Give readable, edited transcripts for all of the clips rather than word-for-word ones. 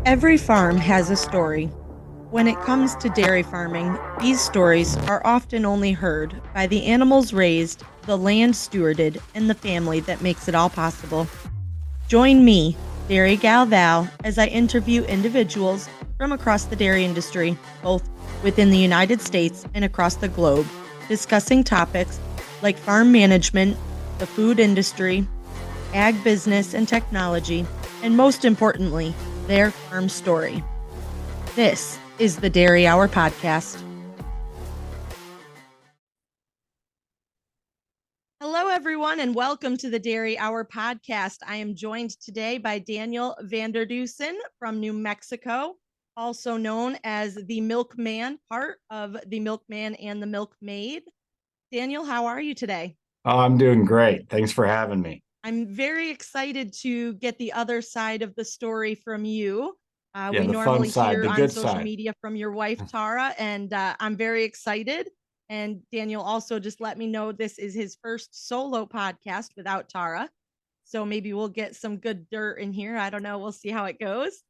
Every farm has a story. When it comes to dairy farming, these stories are often only heard by the animals raised, the land stewarded, and the family that makes it all possible. Join me, Dairy Gal Val, as I interview individuals from across the dairy industry, both within the United States and across the globe, discussing topics like farm management, the food industry, ag business and technology, and most importantly, their farm story. This is the Dairy Hour Podcast. Hello, everyone, and welcome to the Dairy Hour Podcast. I am joined today by Daniel Vander Dussen from New Mexico, also known as the Milkman, part of the Milkman and the Milkmaid. Daniel, how are you today? Oh, I'm doing great. Thanks for having me. I'm very excited to get the other side of the story from you. Yeah, We the fun normally side, hear the on good social side. media from your wife, Tara, and I'm very excited. And Daniel also just let me know this is his first solo podcast without Tara. So maybe we'll get some good dirt in here. I don't know. We'll see how it goes.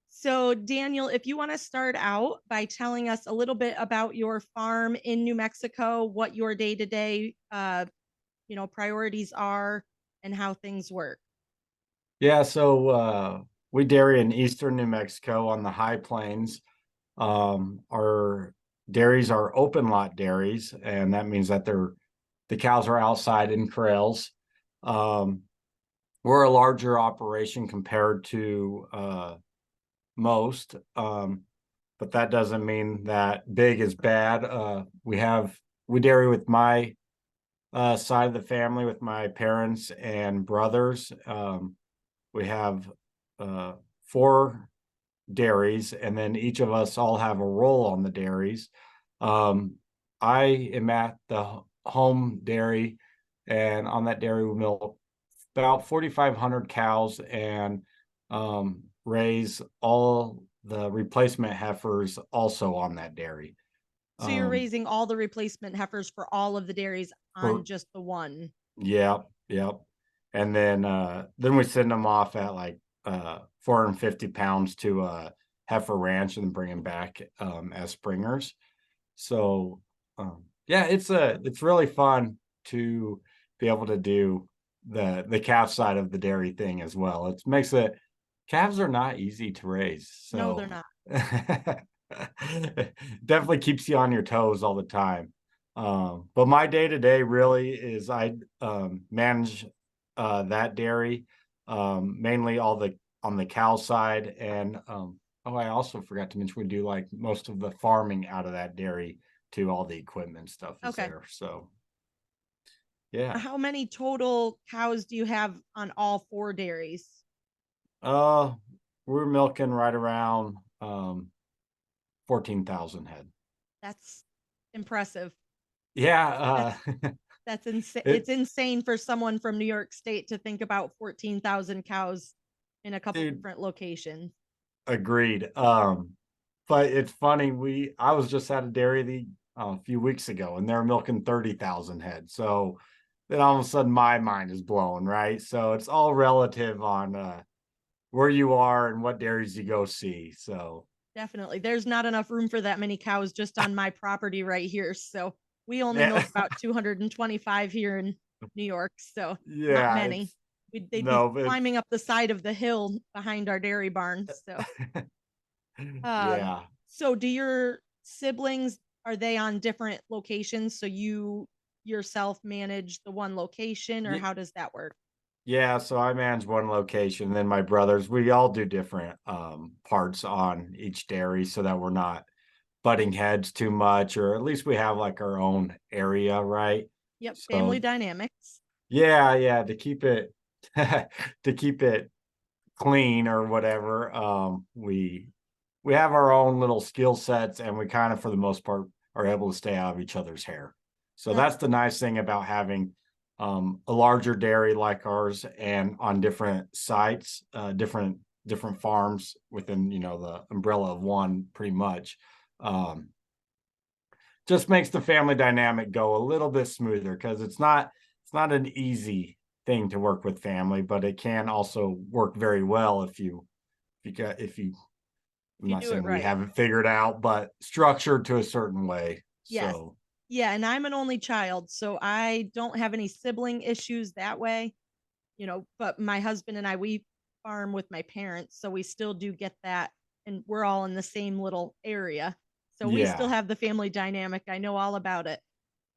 So, Daniel, if you want to start out by telling us a little bit about your farm in New Mexico, what your day to day priorities are and how things work. Yeah, so we dairy in eastern New Mexico on the high plains. Our dairies are open lot dairies, and that means that the cows are outside in corrals. Um, we're a larger operation compared to most, but that doesn't mean that big is bad. We dairy with my side of the family with my parents and brothers. We have four dairies, and then each of us all have a role on the dairies. Um, I am at the home dairy, and on that dairy we milk about 4,500 cows and raise all the replacement heifers also on that dairy. So you're Um, raising all the replacement heifers for all of the dairies on for just the one. Yep, yep. And then we send them off at like 450 pounds to a heifer ranch and bring them back as springers. So yeah, it's really fun to be able to do the calf side of the dairy thing as well. It makes it calves are not easy to raise. No, they're So not. definitely keeps you on your toes all the time. But my day to day really is I manage that dairy, mainly all the on the cow side, and oh, I also forgot to mention we do like most of the farming out of that dairy too. All the equipment stuff is Okay. there. So yeah, How many total cows do you have on all four dairies? uh, we're milking right around 14,000 head. That's impressive. Yeah, That's that's insane. it It's insane for someone from New York State to think about 14,000 cows in a couple dude, different locations. agreed. But it's funny. I was just at a dairy a few weeks ago, and they're milking 30,000 head. So then all of a sudden, my mind is blown, right? So it's all relative on where you are and what dairies you go see. So Definitely. There's not enough room for that many cows just on my property right here. So we only yeah, milk about 225 here in New York. So not yeah, many. it's They'd be no, but climbing up the side of the hill behind our dairy barn. So, um, yeah. so do your siblings, are they on different locations? So you yourself manage the one location, or Yeah, how does that work? yeah, so I manage one location, and then my brothers, we all do different parts on each dairy so that we're not butting heads too much, or at least we have like our own area, right? Yep. Family So dynamics. yeah, yeah, to keep it to keep it clean or whatever. We have our own little skill sets, and we kind of for the most part are able to stay out of each other's hair. So That's that's the nice thing about having a larger dairy like ours and on different sites, different farms within the umbrella of one pretty much. Um, just makes the family dynamic go a little bit smoother because it's not an easy thing to work with family, but it can also work very well if you if you, I'm If you not do it saying we right. haven't figured out, but structured to a certain way. Yes. So Yeah, and I'm an only child, so I don't have any sibling issues that way, but my husband and I, we farm with my parents, so we still do get that, and we're all in the same little area. So we still yeah, have the family dynamic. I know all about it.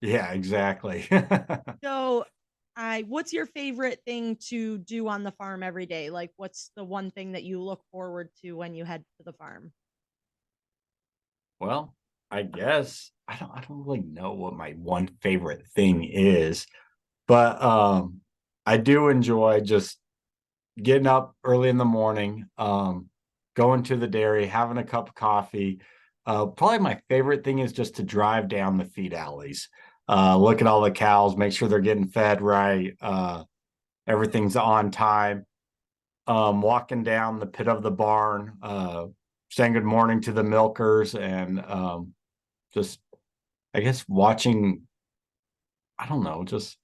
yeah, exactly. So, what's your favorite thing to do on the farm every day? Like, what's the one thing that you look forward to when you head to the farm? Well, I guess I don't really know what my one favorite thing is, but I do enjoy just getting up early in the morning, going to the dairy, having a cup of coffee. Probably my favorite thing is just to drive down the feed alleys, look at all the cows, make sure they're getting fed right, everything's on time. Walking down the pit of the barn, saying good morning to the milkers, and just I guess watching. I don't know, just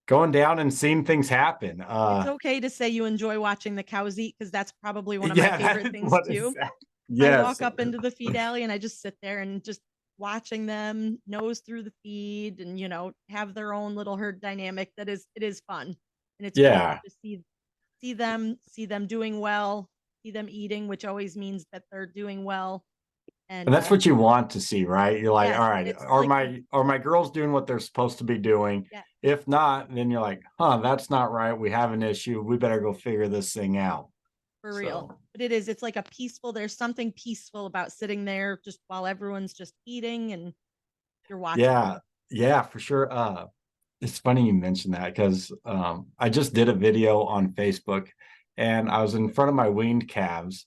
going down and seeing things happen. It's okay to say you enjoy watching the cows eat because that's probably one of my Yeah, that favorite is things what too. exactly. I Yes. walk up into the feed alley and I just sit there and just watching them nose through the feed and have their own little herd dynamic. It is fun, and it's cool Yeah. to see them doing well, see them eating, which always means that they're doing well. And And that's what you want to see, right? You're like, yes, all and right, it's like are my girls doing what they're supposed to be doing? yeah, If not, then you're like, huh, that's not right. We have an issue. We better go figure this thing out. for real. So But it's like a peaceful. There's something peaceful about sitting there just while everyone's just eating and you're watching them. yeah, yeah, for sure. It's funny you mentioned that because I just did a video on Facebook and I was in front of my weaned calves,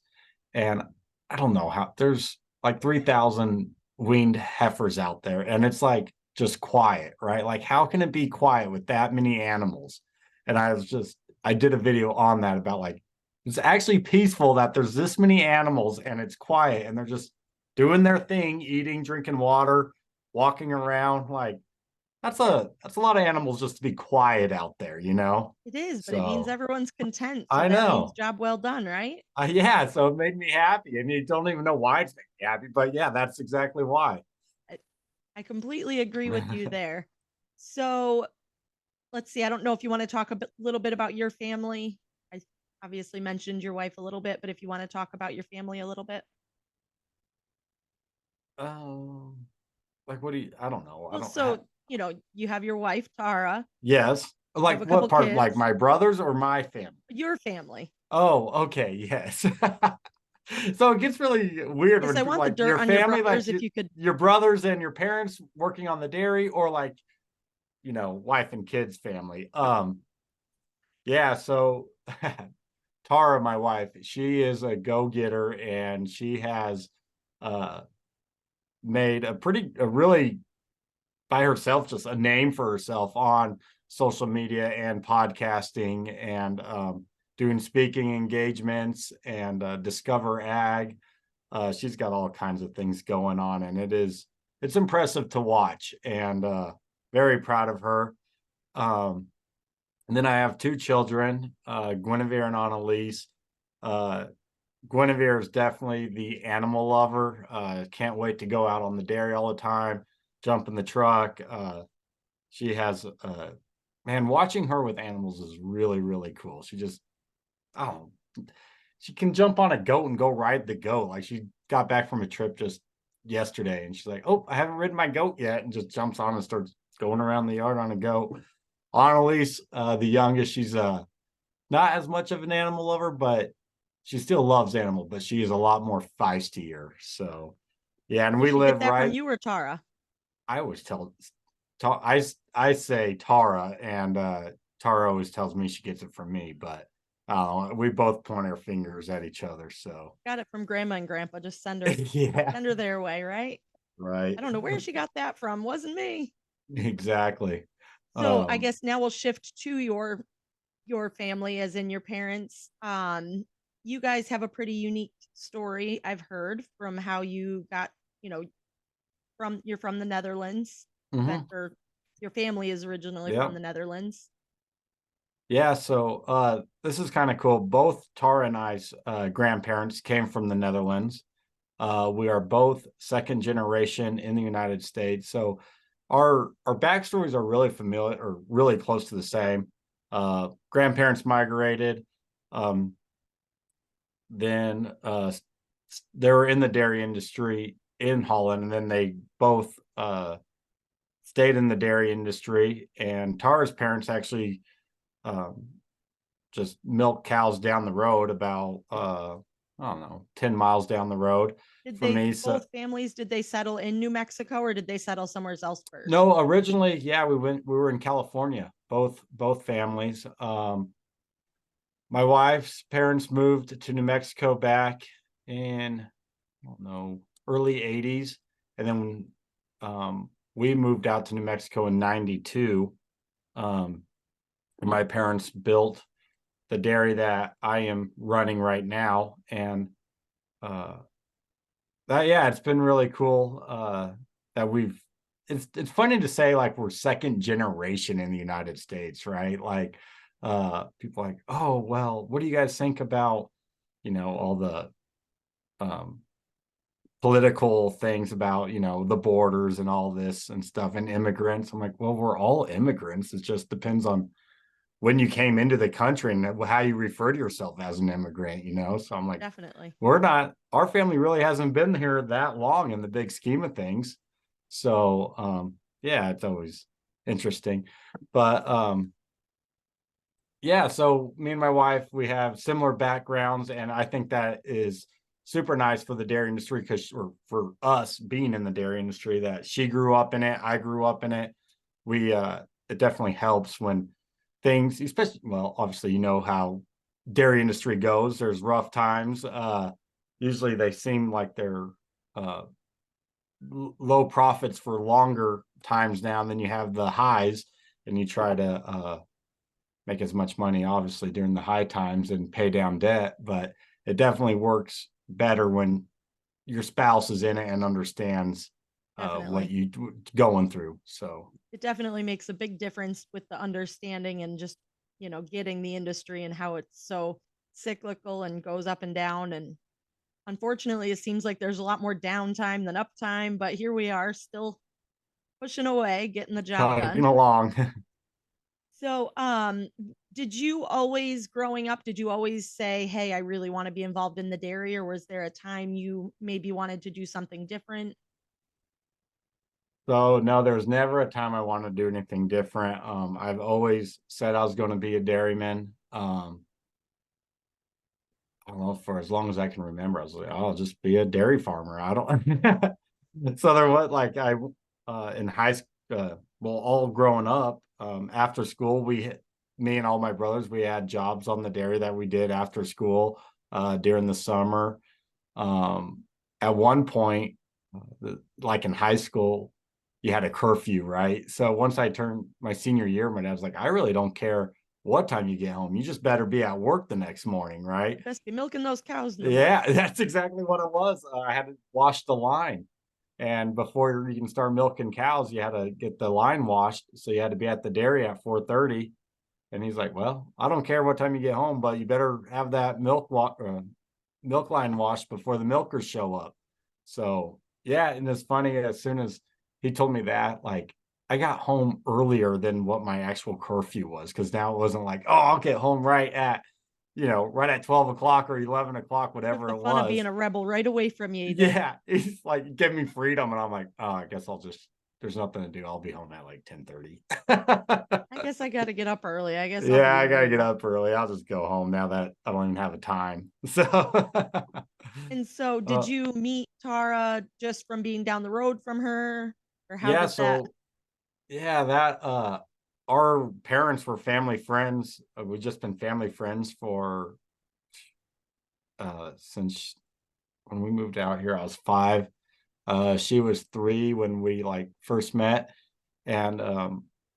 and I don't know how there's like 3,000 weaned heifers out there, and it's like just quiet, right? Like, how can it be quiet with that many animals? And I did a video on that about like, it's actually peaceful that there's this many animals and it's quiet and they're just doing their thing, eating, drinking water, walking around. Like, that's a lot of animals just to be quiet out there, you know? It is, but it means So everyone's content. So I that means know. job well done, right? Yeah, so it made me happy. And you don't even know why it's made me happy, but yeah, that's exactly why. I, I completely agree with you there. So let's see. I don't know if you want to talk little bit about your family. I obviously mentioned your wife a little bit, but if you want to talk about your family a little bit. um, like what do you I don't know. I Well, don't have so, you have your wife, Tara, yes. you have Like a what couple part? Like kids, my brothers or my family? your family. Oh, okay, yes. So it gets really weird Yes, when I people want the like dirt your on your family, like brothers if you could. your brothers and your parents working on the dairy, or like, wife and kids family. Yeah, so Tara, my wife, she is a go-getter and she has uh made a really by herself just a name for herself on social media and podcasting and doing speaking engagements and Discover Ag. She's got all kinds of things going on, and it's impressive to watch, and very proud of her. Um, and then I have two children, Guinevere and Annalise. Uh, Guinevere is definitely the animal lover. Can't wait to go out on the dairy all the time, jump in the truck. She has, man, watching her with animals is really, really cool. Oh, she can jump on a goat and go ride the goat. Like she got back from a trip just yesterday and she's like, oh, I haven't ridden my goat yet. And just jumps on and starts going around the yard on a goat. Annalise, the youngest, she's not as much of an animal lover, but she still loves animal, but she is a lot more feistier. So yeah, and Does we she get live that from right. you or Tara? I always I say Tara, and Tara always tells me she gets it from me, but we both point our fingers at each other. So Got it from grandma and grandpa. Just send her yeah, send her their way, right? right, I don't know where she got that from. Wasn't me. exactly. So I Um, guess now we'll shift to your family, as in your parents. You guys have a pretty unique story, I've heard, from how you got, you know, you're from the Netherlands, mhm, or your family is originally from yeah. the Netherlands. Yeah, so this is kind of cool. Both Tara and I's grandparents came from the Netherlands. We are both second generation in the United States. So our backstories are really familiar or really close to the same. Grandparents migrated, um, then they were in the dairy industry in Holland, and then they both stayed in the dairy industry. And Tara's parents actually um, just milk cows down the road about I don't know, 10 miles down the road Did from they me. So both families did they settle in New Mexico or did they settle somewhere else first? no, originally, yeah, we were in California, both families. My wife's parents moved to New Mexico back in, I don't know, early 80s. And then we moved out to New Mexico in 92. Um, my parents built the dairy that I am running right now. And uh, that, yeah, it's been really cool that we've, it's funny to say like we're second generation in the United States, right? Like people like, oh, well, what do you guys think about, all the um political things about, the borders and all this and stuff and immigrants? I'm like, well, we're all immigrants. It just depends on when you came into the country and how you refer to yourself as an immigrant. So I'm like, Definitely. our family really hasn't been here that long in the big scheme of things. So yeah, it's always interesting. But yeah, so me and my wife, we have similar backgrounds, and I think that is super nice for the dairy industry, because, or for us being in the dairy industry, that she grew up in it, I grew up in it. We It definitely helps when things, especially, well, obviously, how dairy industry goes. There's rough times. Usually they seem like they're uh low profits for longer times now, and then you have the highs, and you try to make as much money, obviously, during the high times and pay down debt. But it definitely works better when your spouse is in it and understands what Definitely. you going through. So It definitely makes a big difference with the understanding and just, getting the industry and how it's so cyclical and goes up and down. And unfortunately, it seems like there's a lot more downtime than uptime, but here we are still pushing away, getting the job chugging done. along. So, did you always growing up, did you always say, "Hey, I really want to be involved in the dairy," or was there a time you maybe wanted to do something different? So no, there was never a time I wanted to do anything different. I've always said I was going to be a dairyman. I don't know, for as long as I can remember. I was like, I'll just be a dairy farmer. I don't. So there was like I in high school, well, all growing up, after school, me and all my brothers, we had jobs on the dairy that we did after school during the summer. Um, at one point, like in high school, you had a curfew, right? So once I turned my senior year, my dad was like, I really don't care what time you get home. You just better be at work the next morning, right? You best be milking those cows in the morning. Yeah, that's exactly what it was. I had to wash the line. And before you can start milking cows, you had to get the line washed. So you had to be at the dairy at 4:30. And he's like, well, I don't care what time you get home, but you better have that milk line washed before the milkers show up. So yeah, and it's funny, as soon as he told me that, like, I got home earlier than what my actual curfew was, because now it wasn't like, oh, I'll get home right at 12 o'clock or 11 o'clock, Took whatever the it fun of was. being a rebel right away from you either. Yeah, it's like give me freedom, and I'm like, oh, I guess there's nothing to do. I'll be home at like 10:30. I guess I got to get up early. I guess I'll Yeah, be I gotta get whatever. up early. I'll just go home now that I don't even have a time. So, And so, did uh, you meet Tara just from being down the road from her, or how yeah, did that? so yeah, that our parents were family friends. We've just been family friends for since when we moved out here. I was 5. She was 3 when we like first met, and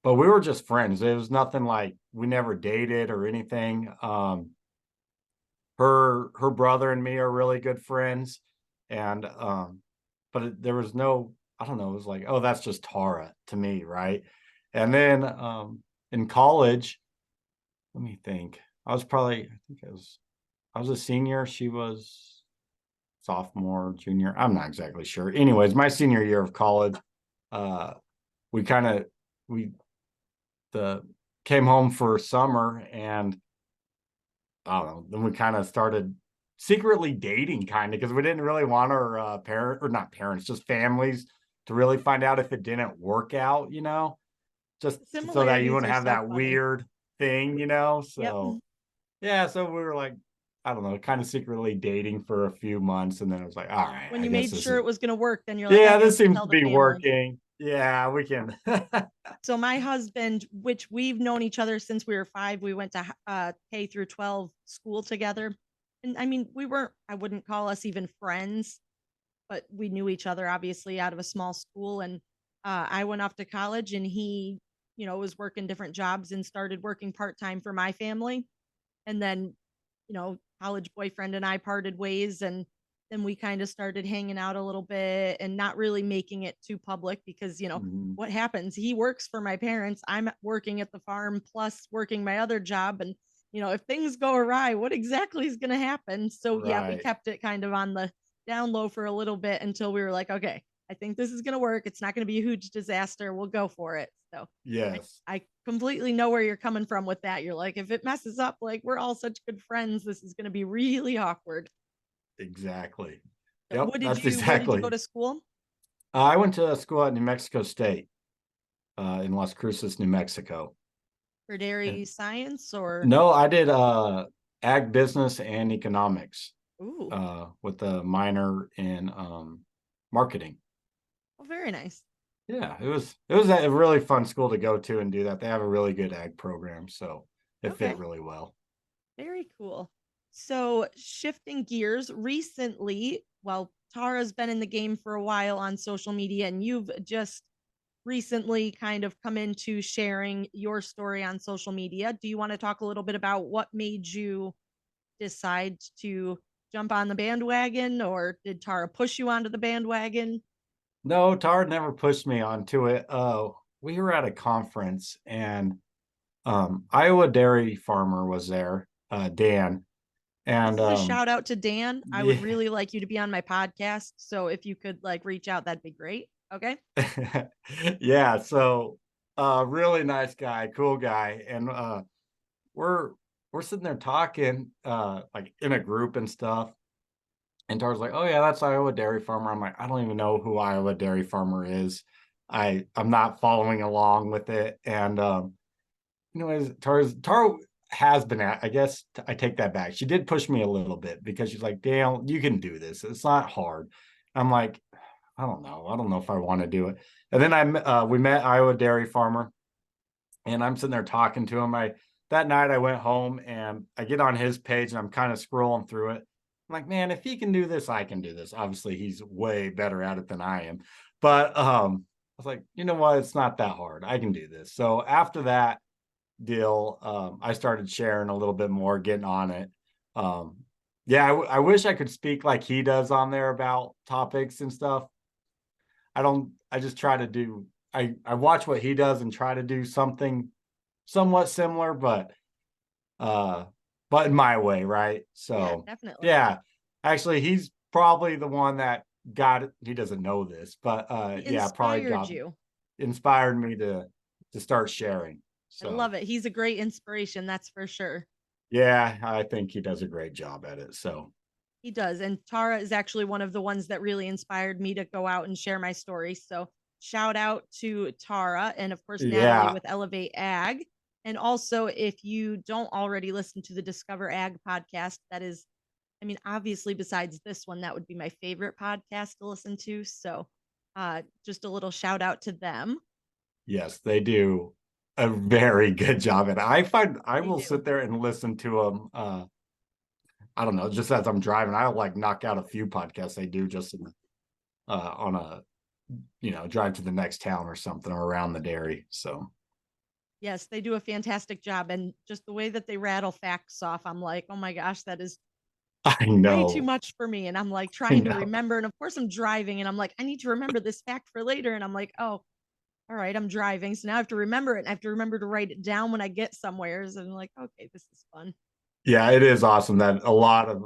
but we were just friends. It was nothing like we never dated or anything. Her brother and me are really good friends, and but there was no, I don't know, it was like, oh, that's just Tara to me, right? And then in college, let me think. I was a senior. She was sophomore, junior. I'm not exactly sure. Anyways, my senior year of college, uh, we kind of we the came home for summer, and I don't know. Then we kind of started secretly dating, kind of, because we didn't really want our parent or not parents, just families to really find out if it didn't work out, just so that you Similarities wouldn't are have so that funny. weird thing, Yep. So yeah, so we were like, I don't know, kind of secretly dating for a few months, and then it was like, all right, When I you guess made this sure is it was going to work, then you're like, I yeah, have this to seems tell to the be family. working. Yeah, we can. So my husband, which we've known each other since we were 5, we went to K through 12 school together. And I mean, we weren't, I wouldn't call us even friends, but we knew each other obviously out of a small school. And I went off to college, and he, was working different jobs and started working part time for my family. And then, college boyfriend and I parted ways, and then we kind of started hanging out a little bit and not really making it too public because, Mhm. what happens? He works for my parents. I'm working at the farm plus working my other job. And, if things go awry, what exactly is going to happen? So, yeah, we Right. kept it kind of on the down low for a little bit until we were like, okay, I think this is going to work. It's not going to be a huge disaster. We'll go for it. So, I, Yes, I completely know where you're coming from with that. You're like, if it messes up, like we're all such good friends, this is going to be really awkward. exactly. So Yep, that's where did you go exactly. to school? I went to school at New Mexico State, in Las Cruces, New Mexico. For And dairy science or? no, I did ag business and economics, Ooh, with a minor in marketing. oh, very nice. Yeah, it was a really fun school to go to and do that. They have a really good ag program, so it fit Okay, really well. very cool. So shifting gears recently, well, Tara's been in the game for a while on social media, and you've just recently kind of come into sharing your story on social media. Do you want to talk a little bit about what made you decide to jump on the bandwagon, or did Tara push you onto the bandwagon? No, Tard never pushed me onto it. We were at a conference, and Iowa dairy farmer was there, Dan, This and is a shout out to Dan. I would yeah, really like you to be on my podcast. So if you could like reach out, that'd be great. Okay. yeah. So, really nice guy, cool guy, and we're we're sitting there talking, like in a group and stuff. And Tara's like, "Oh yeah, that's Iowa Dairy Farmer." I'm like, "I don't even know who Iowa Dairy Farmer is. I'm not following along with it." And anyways, Tara has been at. I guess I take that back. She did push me a little bit because she's like, "Dale, you can do this. It's not hard." I'm like, "I don't know. I don't know if I want to do it." And then we met Iowa Dairy Farmer, and I'm sitting there talking to him. I That night I went home and I get on his page and I'm kind of scrolling through it. I'm like, man, if he can do this, I can do this. Obviously, he's way better at it than I am. But I was like, you know what? It's not that hard. I can do this. So after that deal, I started sharing a little bit more, getting on it. Um, yeah, I wish I could speak like he does on there about topics and stuff. I don't. I just try to do. I watch what he does and try to do something somewhat similar, uh but in my way, right? Yeah, So definitely. yeah, actually he's probably the one that got it. He doesn't know this, but He yeah, probably inspired got you. inspired me to start sharing. I love So it. He's a great inspiration. That's for sure. yeah, I think he does a great job at it. So He does. And Tara is actually one of the ones that really inspired me to go out and share my story. So shout out to Tara and, of course, Natalie yeah, with Elevate Ag. And also, if you don't already listen to the Discover Ag podcast, that is, I mean, obviously, besides this one, that would be my favorite podcast to listen to. So just a little shout out to them. yes, they do a very good job at it. I find I They will do. sit there and listen to them. I don't know, just as I'm driving, I'll like knock out a few podcasts they do just on a drive to the next town or something or around the dairy. So Yes, they do a fantastic job. And just the way that they rattle facts off, I'm like, oh my gosh, that is I way too know, much for me. And I'm like I trying to know. remember. And of course, I'm driving and I'm like, I need to remember this fact for later. And I'm like, oh. all right, I'm driving, so now I have to remember it. And I have to remember to write it down when I get somewhere. And I'm like, okay, this is fun. Yeah, it is awesome that a lot of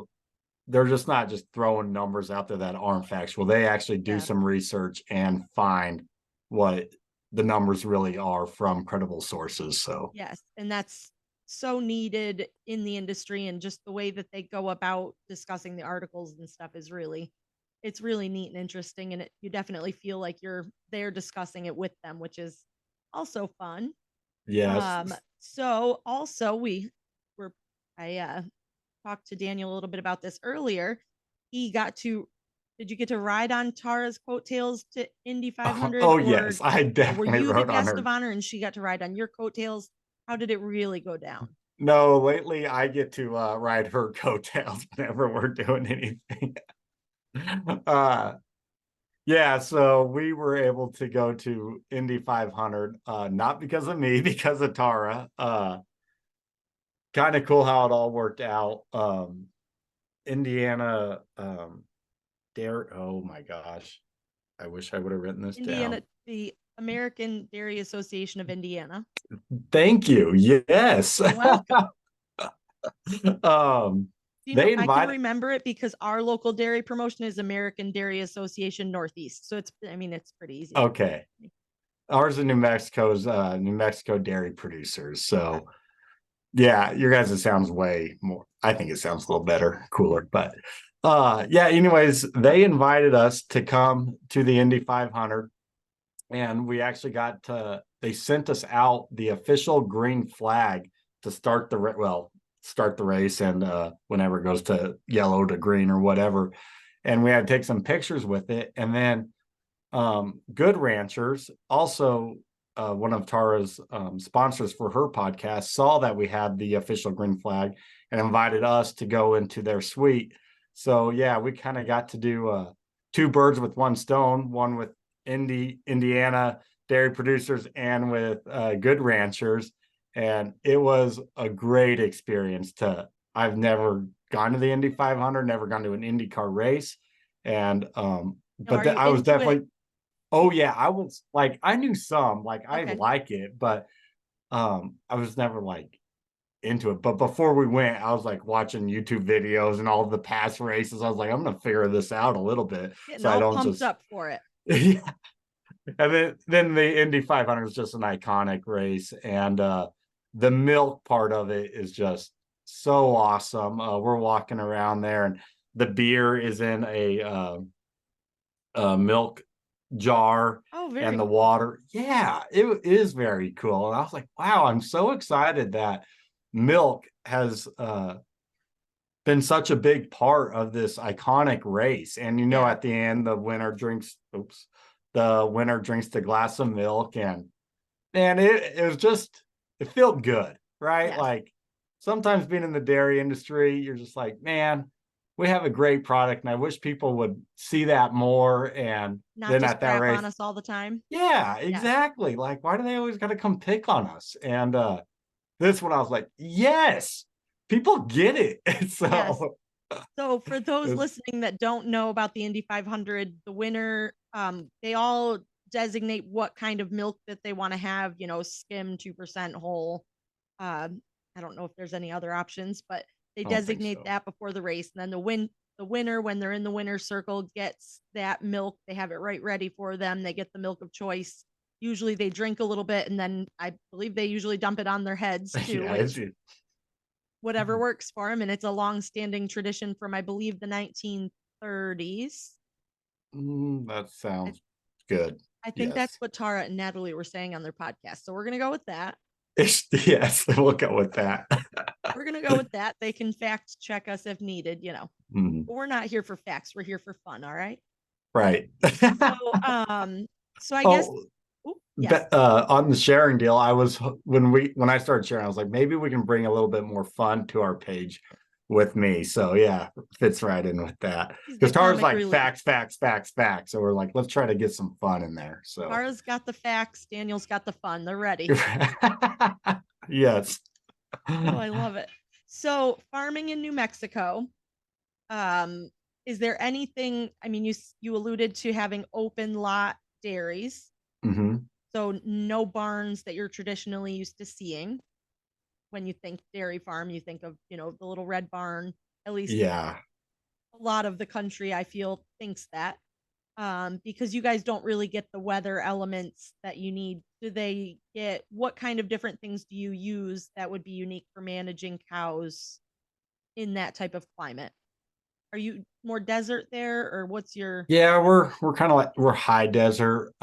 they're just not just throwing numbers out there that aren't factual. They actually do Yeah. some research and find what the numbers really are from credible sources. So Yes, and that's so needed in the industry, and just the way that they go about discussing the articles and stuff is really, it's really neat and interesting, and you definitely feel like you're there discussing it with them, which is also fun. yes. So also we were I talked to Daniel a little bit about this earlier. He got to Did you get to ride on Tara's coattails to Indy 500, Oh or yes, I were definitely you the wrote on guest her. of honor and she got to ride on your coattails? How did it really go down? No, lately I get to ride her coattails whenever we're doing anything. uh yeah, so we were able to go to Indy 500, not because of me, because of Tara. Kind of cool how it all worked out. Indiana, dare, oh my gosh, I wish I would have written this Indiana, down. the American Dairy Association of Indiana. Thank you. Yes. You're welcome. um, You know, they I can invited, remember it because our local dairy promotion is American Dairy Association Northeast. So it's pretty easy to okay. Ours in New Mexico is New Mexico Dairy Producers. yeah. So yeah, your guys' it sounds way more. I think it sounds a little better, cooler. But yeah, anyways, they invited us to come to the Indy 500, and we actually got to, they sent us out the official green flag to start the start the race, and whenever it goes to yellow to green or whatever, and we had to take some pictures with it. And then Good Ranchers, also one of Tara's sponsors for her podcast, saw that we had the official green flag and invited us to go into their suite. So yeah, we kind of got to do two birds with one stone, one with Indiana dairy producers and with Good Ranchers. And it was a great experience. I've never gone to the Indy 500, never gone to an IndyCar race. And Now, are but you I was into it? definitely, oh yeah, I was like, I knew some, like I Okay. like it, but I was never like into it. But before we went, I was like watching YouTube videos and all the past races. I was like, I'm gonna figure this out a little bit Getting so I all don't pumped just up for it. yeah. And then the Indy 500 is just an iconic race, and the milk part of it is just so awesome. We're walking around there, and the beer is in a milk jar, Oh, very and the cool. water. Yeah, it is very cool. And I was like, wow, I'm so excited that milk has been such a big part of this iconic race. And Yeah. at the end, the winner drinks the glass of milk, and man, it was just, it felt good, right? Yes. Like sometimes being in the dairy industry, you're just like, man, we have a great product, and I wish people would see that more. And Not then just at that crap on race, us all the time. yeah, Yes. exactly. Like, why do they always got to come pick on us? And this one, I was like, yes, people get it. And Yes. so So for those it's, listening that don't know about the Indy 500, the winner, they all designate what kind of milk that they want to have, skim, 2% whole. I don't know if there's any other options, but they I don't think designate so. that before the race. And then the winner, when they're in the winner's circle, gets that milk. They have it right ready for them. They get the milk of choice. Usually they drink a little bit, and then I believe they usually dump it on their heads too, Yeah, which whatever works for them. And it's a long-standing tradition from, I believe, the 1930s. that I, sounds good. I think that's Yes. what Tara and Natalie were saying on their podcast. So we're gonna go with that. Yes, we'll go with that. We're gonna go with that. They can fact check us if needed, Mhm. But we're not here for facts. We're here for fun. All right. Right. So, so I guess, Oh, oh, yes, on the sharing deal, when I started sharing, I was like, maybe we can bring a little bit more fun to our page with me. So yeah, fits right in with that. he's the Because Tara's comic like relief. facts, facts, facts, facts. So we're like, let's try to get some fun in there. So Tara's got the facts. Daniel's got the fun. They're ready. yes. Oh, I love it. So, farming in New Mexico, um, is there anything? I mean, you alluded to having open lot dairies. Hmm. So no barns that you're traditionally used to seeing. When you think dairy farm, you think of, the little red barn. At least Yeah. a lot of the country, I feel, thinks that. Because you guys don't really get the weather elements that you need. Do they get, what kind of different things do you use that would be unique for managing cows in that type of climate? Are you more desert there, or what's your? Yeah, we're kind of like we're high desert.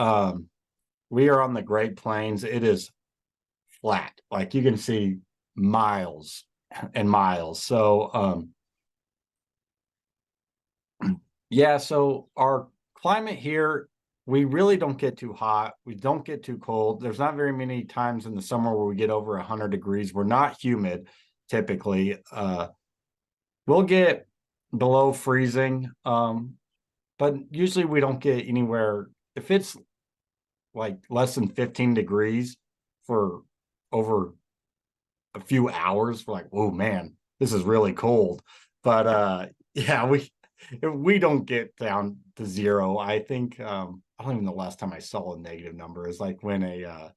We are on the Great Plains. It is flat. Like you can see miles and miles. So yeah, so our climate here, we really don't get too hot. We don't get too cold. There's not very many times in the summer where we get over 100 degrees. We're not humid typically. We'll get below freezing. But usually we don't get anywhere if it's like less than 15 degrees for over a few hours. We're like, oh man, this is really cold. But yeah, we don't get down to zero. I think I don't even know the last time I saw a negative number. Is like when a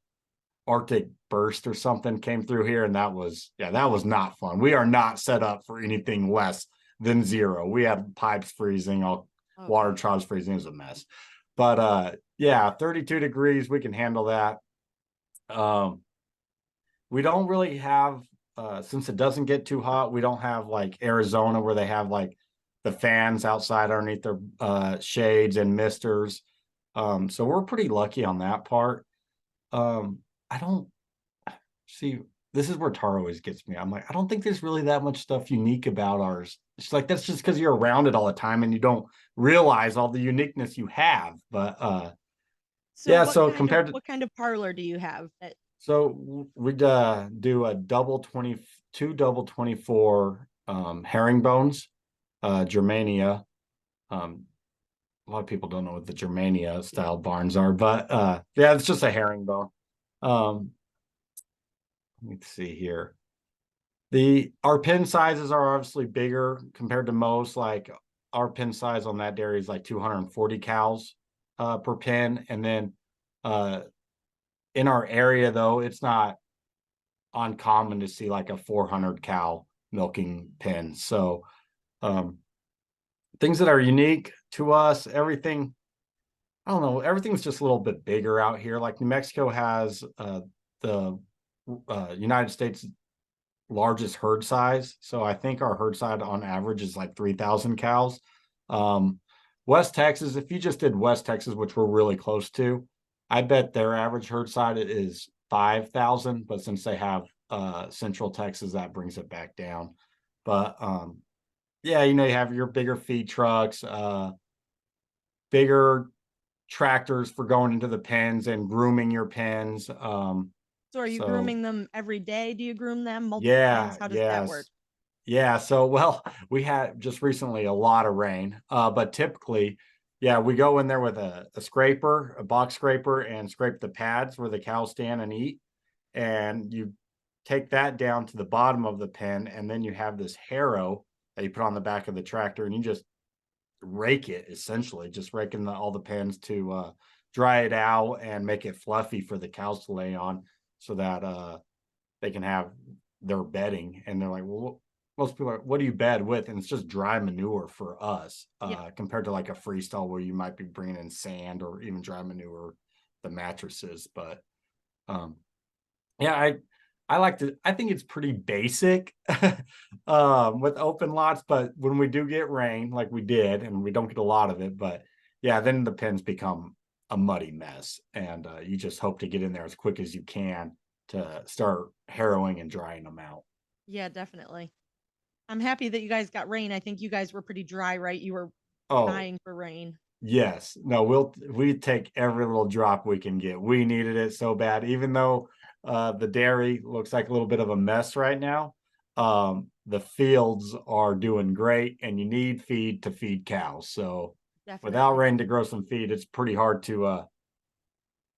Arctic burst or something came through here, and that was not fun. We are not set up for anything less than zero. We had pipes freezing, all water Okay. troughs freezing. It was a mess. But yeah, 32 degrees, we can handle that. Um, we don't really have since it doesn't get too hot, we don't have like Arizona where they have like the fans outside underneath their shades and misters. So we're pretty lucky on that part. I don't see, this is where Tara always gets me. I'm like, I don't think there's really that much stuff unique about ours. It's like that's just because you're around it all the time and you don't realize all the uniqueness you have. But So yeah, what so kind of compared to what kind of parlor do you have that? we'd do a double 22 double 24 herringbones, Germania. Um, a lot of people don't know what the Germania style barns are, but yeah, it's just a herringbone. Um, let me see here. The our pin sizes are obviously bigger compared to most. Like our pin size on that dairy is like 240 cows per pin, and then uh, in our area though, it's not uncommon to see like a 400 cow milking pen. So um, things that are unique to us, everything. I don't know. Everything's just a little bit bigger out here. Like New Mexico has the United States largest herd size. So I think our herd size on average is like 3,000 cows. Um, West Texas, if you just did West Texas, which we're really close to, I bet their average herd size is 5,000. But since they have Central Texas, that brings it back down. But yeah, you have your bigger feed trucks, bigger tractors for going into the pens and grooming your pens. So are you So grooming them every day? Do you groom them multiple times? yeah, How does that work? yes. Yeah, so well, we had just recently a lot of rain, but typically, yeah, we go in there with a scraper, a box scraper, and scrape the pads where the cows stand and eat. And you take that down to the bottom of the pen, and then you have this harrow that you put on the back of the tractor, and you just rake it essentially, just raking all the pens to dry it out and make it fluffy for the cows to lay on, so that they can have their bedding. And they're like, well, most people are, what do you bed with? And it's just dry manure for us, Yeah. compared to like a freestyle where you might be bringing in sand or even dry manure, the mattresses. But um, yeah, I like to, I think it's pretty basic with open lots, but when we do get rain, like we did, and we don't get a lot of it, but yeah, then the pens become a muddy mess. And you just hope to get in there as quick as you can to start harrowing and drying them out. Yeah, definitely. I'm happy that you guys got rain. I think you guys were pretty dry, right? You were Oh, dying for rain. yes. No, we take every little drop we can get. We needed it so bad, even though the dairy looks like a little bit of a mess right now. The fields are doing great, and you need feed to feed cows. So without Definitely. rain to grow some feed, it's pretty hard to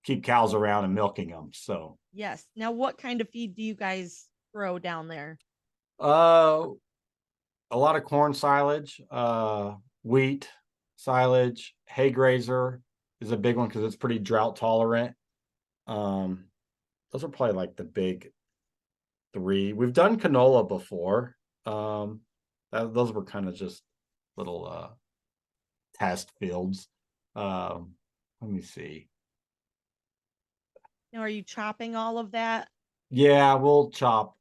keep cows around and milking them. So Yes. Now, what kind of feed do you guys grow down there? uh, a lot of corn silage, wheat silage, hay grazer is a big one because it's pretty drought tolerant. Um, those are probably like the big three. We've done canola before. Those were kind of just little test fields. Let me see. Now, are you chopping all of that? Yeah, we'll chop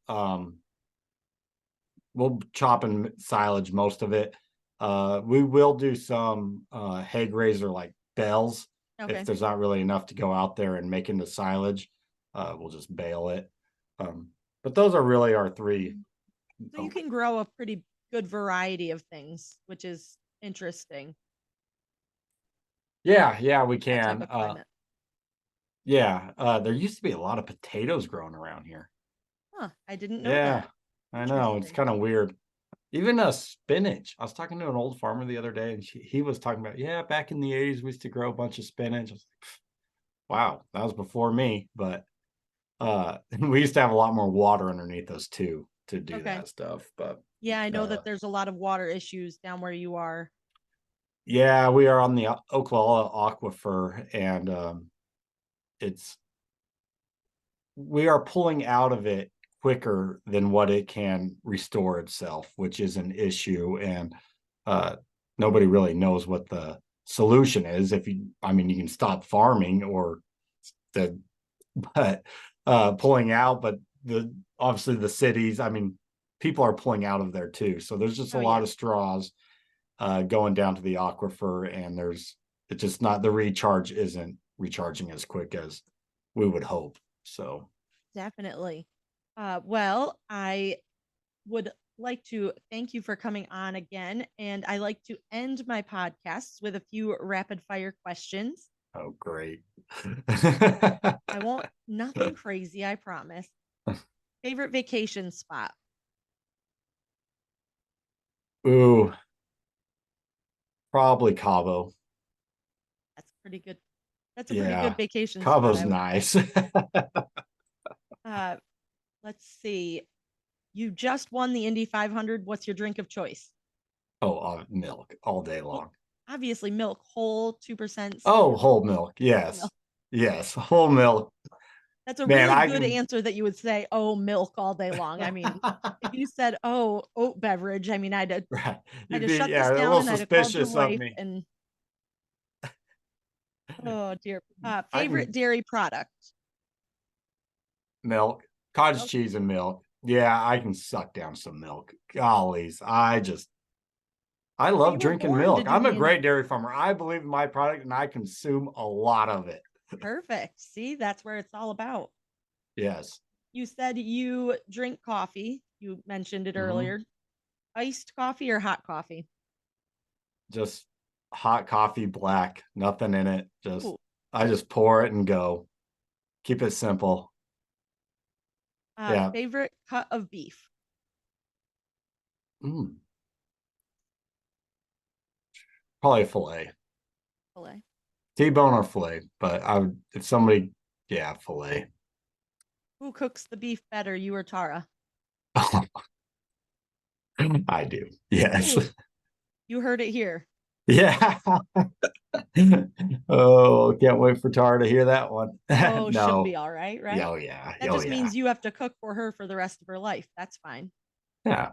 and silage most of it. We will do some hay grazer like bales. If Okay. there's not really enough to go out there and make into silage, we'll just bale it. But those are really our three. So you can grow a pretty good variety of things, which is interesting. Yeah, we That type can. of climate. Yeah, there used to be a lot of potatoes growing around here. Huh. I didn't know Yeah, that. I know. It's Interesting. kind of weird. Even spinach. I was talking to an old farmer the other day, and he was talking about, yeah, back in the 80s, we used to grow a bunch of spinach. I was like, wow, that was before me. But we used to have a lot more water underneath us too to do Okay. that stuff. But Yeah, I know uh, that there's a lot of water issues down where you are. yeah, we are on the Oklahoma aquifer, and it's we are pulling out of it quicker than what it can restore itself, which is an issue. And uh, nobody really knows what the solution is. I mean, you can stop farming or the, but pulling out, but obviously the cities, I mean, people are pulling out of there too. So there's just a Oh lot yeah, of straws going down to the aquifer, and it's just not, the recharge isn't recharging as quick as we would hope. So definitely. Well, I would like to thank you for coming on again, and I like to end my podcasts with a few rapid fire questions. oh, great. I won't, nothing crazy, I promise. Favorite vacation spot? Ooh, probably Cabo. That's pretty good. That's a pretty good Yeah, vacation spot, Cabo's I would say. nice. Uh, let's see. You just won the Indy 500. What's your drink of choice? Oh, milk all day Well, long. obviously, milk, whole 2% Oh, skim whole milk. milk. Yes. Yes, whole milk. That's a Man, really I good can answer that you would say, oh, milk all day long. I mean, if you said, oh, oat beverage, I mean, right. I'd You'd have be, shut yeah, this a down little and I'd have called your suspicious of wife me. and oh dear. I Favorite can dairy product? milk, cottage Milk. cheese and milk. Yeah, I can suck down some milk. Gollies, I Well, love you were drinking born to milk. do I'm a the great dairy farmer. I believe in my product and I consume a lot of it. perfect. See, that's where it's all about. Yes. You said you drink coffee. You mentioned it Hmm. earlier. Iced coffee or hot coffee? Just hot coffee, black, nothing in it. Ooh. I just pour it and go. Keep it simple. Yeah. Favorite cut of beef? Mm, probably a fillet. Filet. T-bone or fillet, but if somebody, yeah, fillet. Who cooks the beef better, you or Tara? I do. Yes. Ooh, you heard it here. Yeah. Oh, can't wait for Tara to hear that one. Oh, she'll be No. all right, Yeah, right? oh yeah. That Oh just yeah. means you have to cook for her for the rest of her life. That's fine. Yeah.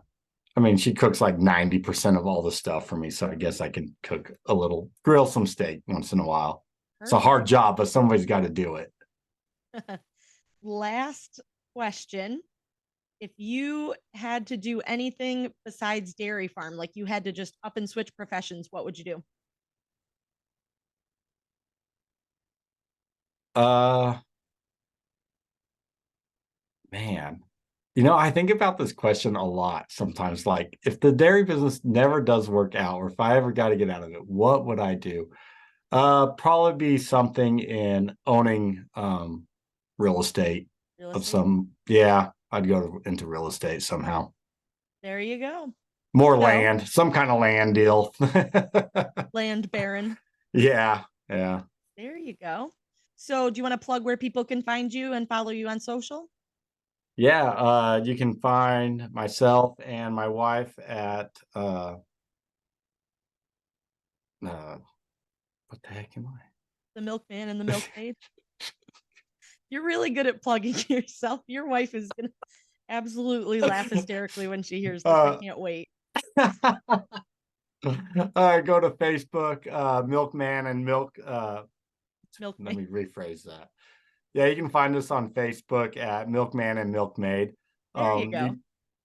I mean, she cooks like 90% of all the stuff for me. So I guess I can cook a little, grill some steak once in a while. It's a hard Perfect. job, but somebody's got to do it. Last question. If you had to do anything besides dairy farm, like you had to just up and switch professions, what would you do? Uh, Man, I think about this question a lot sometimes. Like, if the dairy business never does work out, or if I ever got to get out of it, what would I do? Probably be something in owning real estate Real of estate? some, yeah, I'd go into real estate somehow. There you go. More So, land, some kind of land deal. land baron. Yeah, yeah. There you go. So, do you want to plug where people can find you and follow you on social? Yeah, you can find myself and my wife at uh what the heck am I? The Milkman and the Milkmaid. You're really good at plugging yourself. Your wife is going to absolutely laugh hysterically when she hears this. I can't wait. Go to Facebook, Milkman and Milkmaid. Let me rephrase that. Yeah, you can find us on Facebook at Milkman and Milkmaid. There you go.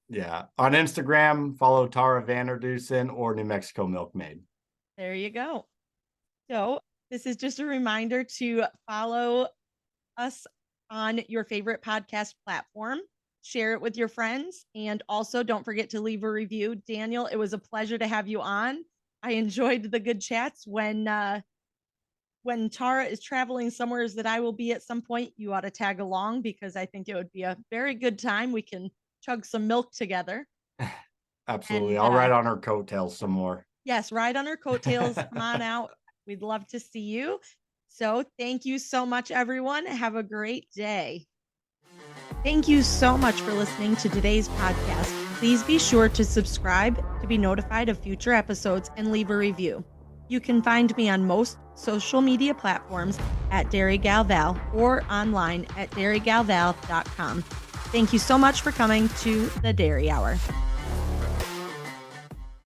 Yeah. On Instagram, follow Tara Vander Dussen or New Mexico Milkmaid. There you go. So this is just a reminder to follow us on your favorite podcast platform. Share it with your friends. And also don't forget to leave a review. Daniel, it was a pleasure to have you on. I enjoyed the good chats. When Tara is traveling somewhere that I will be at some point, you ought to tag along because I think it would be a very good time. We can chug some milk together. Absolutely. I'll ride on her coattails some more. Yes, ride on her coattails. Come on out. We'd love to see you. So thank you so much, everyone. Have a great day. Thank you so much for listening to today's podcast. Please be sure to subscribe to be notified of future episodes and leave a review. You can find me on most social media platforms at Dairy Gal Val or online at dairygalval.com. Thank you so much for coming to the Dairy Hour.